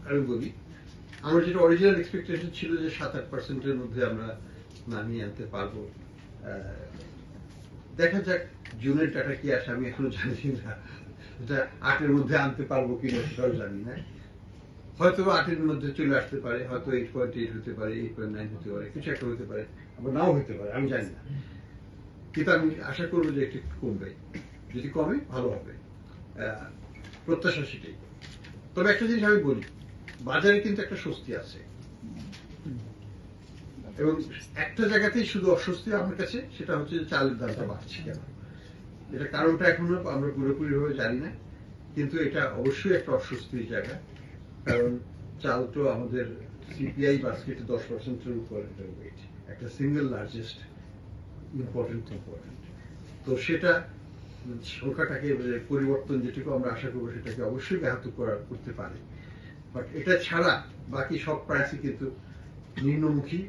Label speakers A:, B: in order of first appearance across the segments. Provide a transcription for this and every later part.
A: আমি বলি, আমার যেটা অরিজিনাল এক্সপেকটেশন ছিল যে 7-8% মধ্যে আমরা নামিয়ে আনতে পারবো। দেখা যাক জুনের ডাটা কি আসে, আমি এখনো জানি না। এটা 8-এর মধ্যে আনতে পারবো কিনা সেটাও জানি না। হয়তো 8-এর মধ্যে চলে আসতে পারে, হয়তো 8.8 হতে পারে, 8.9 হতে পারে, কিছু একটা হতে পারে, আবার নাও হতে পারে, আমি জানি না। কিন্তু আমি আশা করবো যে একটু কমবে, যদি কমে ভালো হবে, প্রত্যাশা সেটাই। তবে একটা জিনিস আমি বলি, বাজারে কিন্তু একটা স্বস্তি আছে, এবং একটা জায়গাতেই শুধু অস্বস্তি আমার কাছে, সেটা হচ্ছে যে চালের দামটা বাড়ছে কেন। এটা কারণটা এখনো আমরা পুরোপুরি ভাবে জানি না, কিন্তু এটা অবশ্যই একটা অস্বস্তির জায়গা। কারণ চাল তো আমাদের সিপিআই বাস্কেটে 10%-এর উপরে ওয়েট, একটা সিঙ্গেল লার্জেস্ট ইম্পর্টেন্ট কম্পোনেন্ট। তো সেটা সংখ্যাটাকে পরিবর্তন যেটুকু আমরা আশা করবো সেটাকে অবশ্যই ব্যাহত করতে পারে। বাট এটা ছাড়া বাকি সব প্রাইসই কিন্তু নিম্নমুখী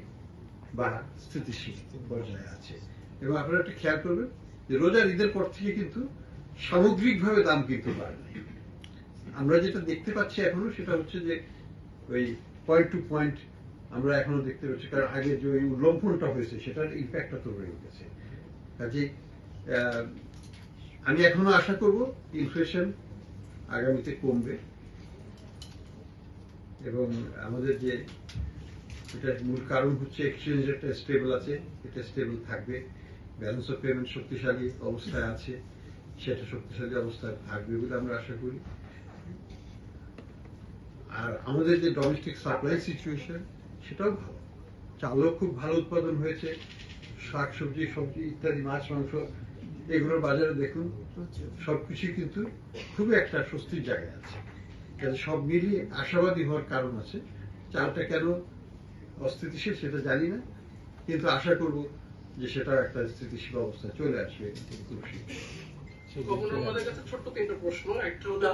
A: বা স্থিতিশীল পর্যায়ে আছে। এবং আপনারা একটা খেয়াল করবেন যে রোজার ঈদের পর থেকে কিন্তু সামগ্রিকভাবে দাম কিন্তু বাড়বে। আমরা যেটা দেখতে পাচ্ছি এখনো সেটা হচ্ছে যে ওই পয়েন্ট টু পয়েন্ট আমরা এখনো দেখতে পাচ্ছি, কারণ আগে যে ওই উল্লম্ফনটা হয়েছে সেটার ইম্প্যাক্টটা তো রয়ে গেছে। কাজে আমি এখনো আশা করব ইনফ্লেশন আগামীতে কমবে, এবং আমাদের যে এটার মূল কারণ হচ্ছে এক্সচেঞ্জ রেটটা স্টেবল আছে, এটা স্টেবল থাকবে। ব্যালেন্স অফ পেমেন্ট শক্তিশালী অবস্থায় আছে, সেটা শক্তিশালী অবস্থায় থাকবে বলে আমরা আশা করি। আর আমাদের যে ডোমেস্টিক সাপ্লাই সিচুয়েশন সেটাও ভালো, চালও খুব ভালো উৎপাদন হয়েছে, শাকসবজি, সবজি ইত্যাদি, মাছ মাংস, এগুলোর বাজারে দেখুন সবকিছু কিন্তু খুবই একটা স্বস্তির জায়গায় আছে। কাজে সব মিলিয়ে আশাবাদী হওয়ার কারণ আছে। চালটা কেন অস্থিতিশীল সেটা জানি না, কিন্তু আশা করব যে সেটা একটা স্থিতিশীল অবস্থায় চলে আসবে খুব শীঘ্রই।
B: ছোট্ট 3টা প্রশ্ন। একটা হলো